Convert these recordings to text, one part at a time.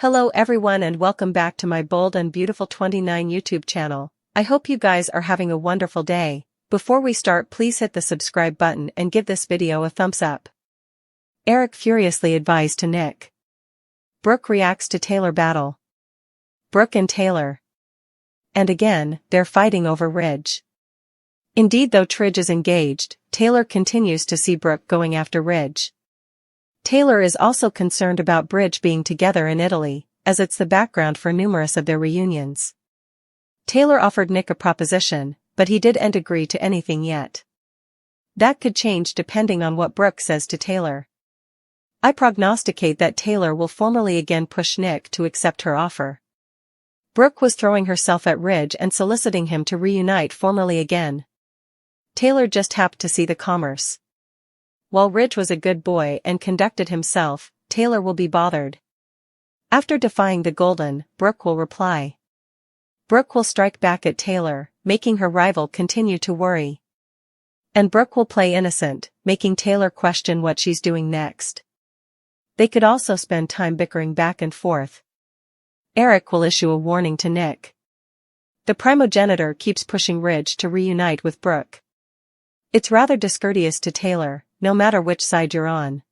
Hello everyone and welcome back to my Bold and Beautiful 29 YouTube channel. I hope you guys are having a wonderful day. Before we start, please hit the subscribe button and give this video a thumbs up. Eric furiously advised to Nick. Brooke reacts to Taylor battle. Brooke and Taylor. And again, they're fighting over Ridge. Indeed, though Tridge is engaged, Taylor continues to see Brooke going after Ridge. Taylor is also concerned about Ridge being together in Italy, as it's the background for numerous of their reunions. Taylor offered Nick a proposition, but he didn't agree to anything yet. That could change depending on what Brooke says to Taylor. I prognosticate that Taylor will formally again push Nick to accept her offer. Brooke was throwing herself at Ridge and soliciting him to reunite formally again. Taylor just happened to see the commerce. While Ridge was a good boy and conducted himself, Taylor will be bothered. After defying the Golden, Brooke will reply. Brooke will strike back at Taylor, making her rival continue to worry. And Brooke will play innocent, making Taylor question what she's doing next. They could also spend time bickering back and forth. Eric will issue a warning to Nick. The primogenitor keeps pushing Ridge to reunite with Brooke. It's rather discourteous to Taylor, no matter which side you're on.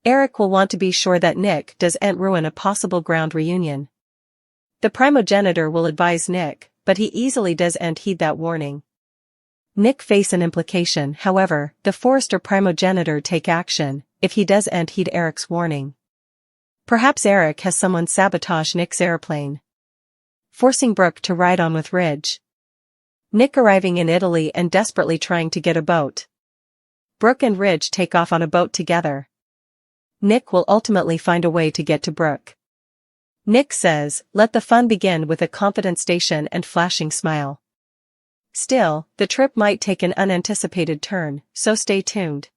Eric will want to be sure that Nick doesn't ruin a possible ground reunion. The primogenitor will advise Nick, but he easily doesn't heed that warning. Nick face an implication, however, the Forrester primogenitor take action, if he doesn't heed Eric's warning. Perhaps Eric has someone sabotage Nick's airplane, forcing Brooke to ride on with Ridge. Nick arriving in Italy and desperately trying to get a boat. Brooke and Ridge take off on a boat together. Nick will ultimately find a way to get to Brooke. Nick says, "Let the fun begin," with a confident station and flashing smile. Still, the trip might take an unanticipated turn, so stay tuned.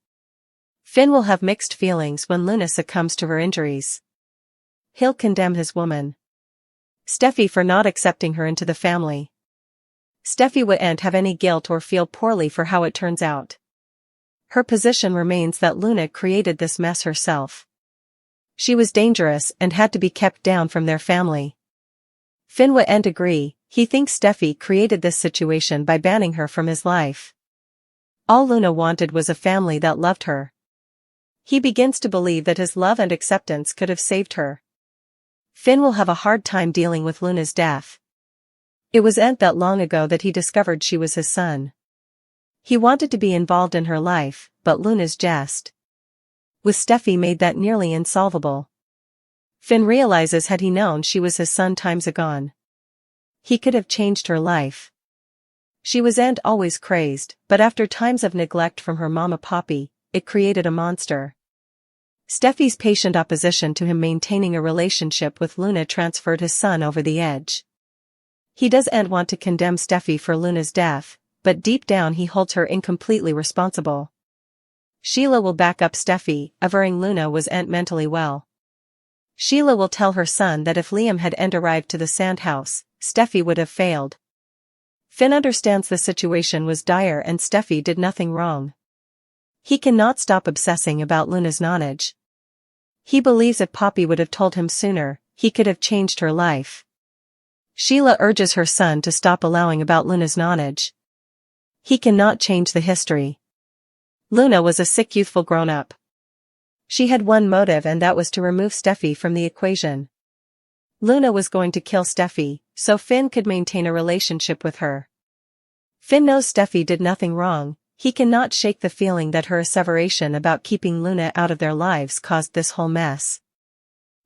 Finn will have mixed feelings when Luna succumbs to her injuries. He'll condemn his woman, Steffi, for not accepting her into the family. Steffi wouldn't have any guilt or feel poorly for how it turns out. Her position remains that Luna created this mess herself. She was dangerous and had to be kept down from their family. Finn wouldn't agree. He thinks Steffi created this situation by banning her from his life. All Luna wanted was a family that loved her. He begins to believe that his love and acceptance could have saved her. Finn will have a hard time dealing with Luna's death. It wasn't that long ago that he discovered she was his son. He wanted to be involved in her life, but Luna's jest with Steffi made that nearly insolvable. Finn realizes had he known she was his son times agone, he could have changed her life. She wasn't always crazed, but after times of neglect from her mama Poppy, it created a monster. Steffi's patient opposition to him maintaining a relationship with Luna transferred his son over the edge. He doesn't want to condemn Steffi for Luna's death, but deep down he holds her incompletely responsible. Sheila will back up Steffi, averring Luna wasn't mentally well. Sheila will tell her son that if Liam hadn't arrived to the sand house, Steffi would have failed. Finn understands the situation was dire and Steffi did nothing wrong. He cannot stop obsessing about Luna's nonage. He believes if Poppy would have told him sooner, he could have changed her life. Sheila urges her son to stop allowing about Luna's nonage. He cannot change the history. Luna was a sick youthful grown-up. She had one motive, and that was to remove Steffi from the equation. Luna was going to kill Steffi, so Finn could maintain a relationship with her. Finn knows Steffi did nothing wrong. He cannot shake the feeling that her asseveration about keeping Luna out of their lives caused this whole mess.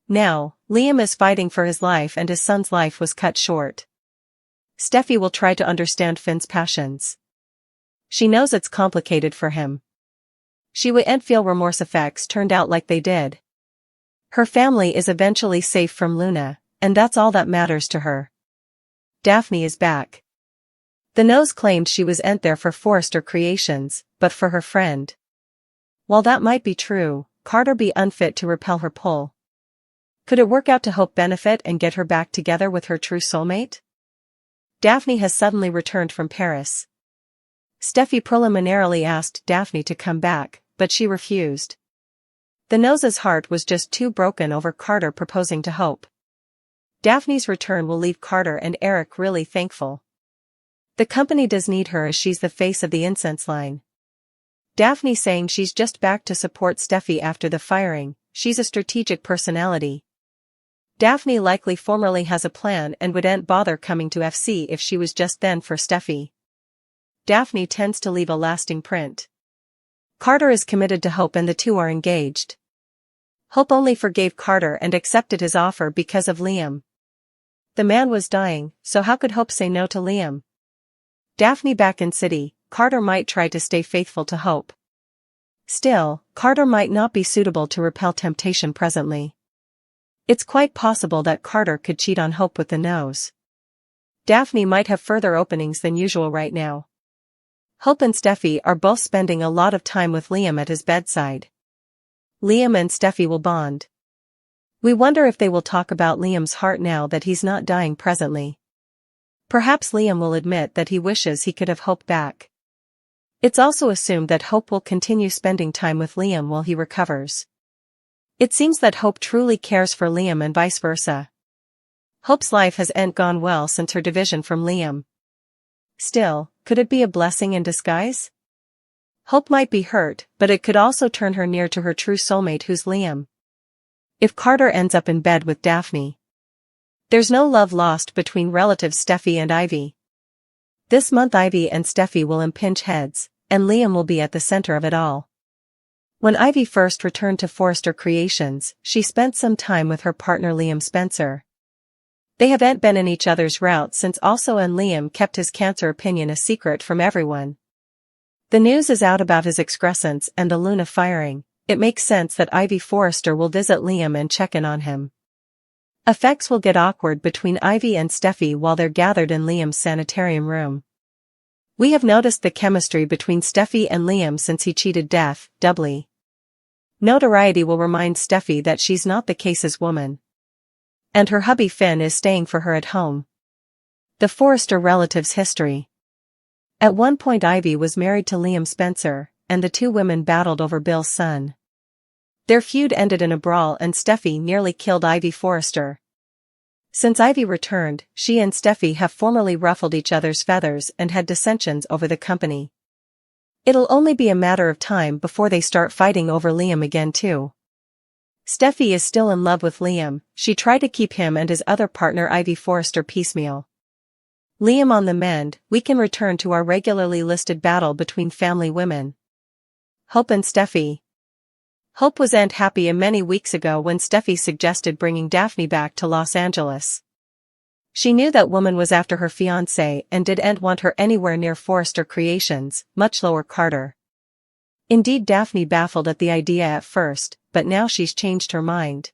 Now, Liam is fighting for his life and his son's life was cut short. Steffi will try to understand Finn's passions. She knows it's complicated for him. She wouldn't feel remorse effects turned out like they did. Her family is eventually safe from Luna, and that's all that matters to her. Daphne is back. The nose claimed she wasn't there for Forrester creations, but for her friend. While that might be true, Carter be unfit to repel her pull. Could it work out to Hope benefit and get her back together with her true soulmate? Daphne has suddenly returned from Paris. Steffi preliminarily asked Daphne to come back, but she refused. The nose's heart was just too broken over Carter proposing to Hope. Daphne's return will leave Carter and Eric really thankful. The company does need her as she's the face of the incense line. Daphne saying she's just back to support Steffi after the firing, she's a strategic personality. Daphne likely formerly has a plan and wouldn't bother coming to FC if she was just then for Steffi. Daphne tends to leave a lasting print. Carter is committed to Hope and the two are engaged. Hope only forgave Carter and accepted his offer because of Liam. The man was dying, so how could Hope say no to Liam? Daphne back in city, Carter might try to stay faithful to Hope. Still, Carter might not be suitable to repel temptation presently. It's quite possible that Carter could cheat on Hope with the nose. Daphne might have further openings than usual right now. Hope and Steffi are both spending a lot of time with Liam at his bedside. Liam and Steffi will bond. We wonder if they will talk about Liam's heart now that he's not dying presently. Perhaps Liam will admit that he wishes he could have Hope back. It's also assumed that Hope will continue spending time with Liam while he recovers. It seems that Hope truly cares for Liam and vice versa. Hope's life hasn't gone well since her division from Liam. Still, could it be a blessing in disguise? Hope might be hurt, but it could also turn her near to her true soulmate who's Liam. If Carter ends up in bed with Daphne. There's no love lost between relatives Steffi and Ivy. This month Ivy and Steffi will impinge heads, and Liam will be at the center of it all. When Ivy first returned to Forrester Creations, she spent some time with her partner Liam Spencer. They haven't been in each other's route since also and Liam kept his cancer opinion a secret from everyone. The news is out about his excrescence and the Luna firing. It makes sense that Ivy Forrester will visit Liam and check in on him. Effects will get awkward between Ivy and Steffi while they're gathered in Liam's sanitarium room. We have noticed the chemistry between Steffi and Liam since he cheated death, doubly. Notoriety will remind Steffi that she's not the case's woman. And her hubby Finn is staying for her at home. The Forrester relatives' history. At one point Ivy was married to Liam Spencer, and the two women battled over Bill's son. Their feud ended in a brawl and Steffi nearly killed Ivy Forrester. Since Ivy returned, she and Steffi have formerly ruffled each other's feathers and had dissensions over the company. It'll only be a matter of time before they start fighting over Liam again too. Steffi is still in love with Liam, she tried to keep him and his other partner Ivy Forrester piecemeal. Liam on the mend, we can return to our regularly listed battle between family women. Hope and Steffi. Hope wasn't happy many weeks ago when Steffi suggested bringing Daphne back to Los Angeles. She knew that woman was after her fiancé and didn't want her anywhere near Forrester Creations, much lower Carter. Indeed Daphne baffled at the idea at first, but now she's changed her mind.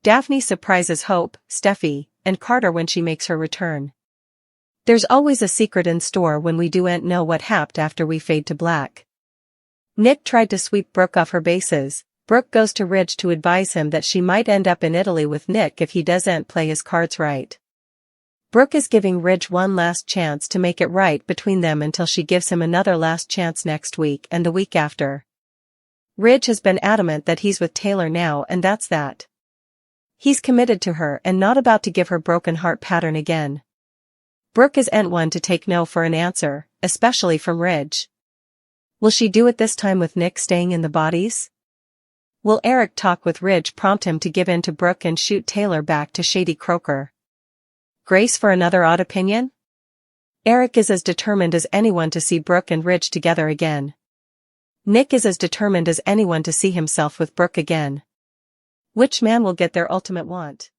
Daphne surprises Hope, Steffi, and Carter when she makes her return. There's always a secret in store when we don't know what happened after we fade to black. Nick tried to sweep Brooke off her bases. Brooke goes to Ridge to advise him that she might end up in Italy with Nick if he doesn't play his cards right. Brooke is giving Ridge one last chance to make it right between them until she gives him another last chance next week and the week after. Ridge has been adamant that he's with Taylor now and that's that. He's committed to her and not about to give her broken heart pattern again. Brooke isn't one to take no for an answer, especially from Ridge. Will she do it this time with Nick staying in the bodies? Will Eric talk with Ridge prompt him to give in to Brooke and shoot Taylor back to Shady Croker? Grace for another odd opinion? Eric is as determined as anyone to see Brooke and Ridge together again. Nick is as determined as anyone to see himself with Brooke again. Which man will get their ultimate want?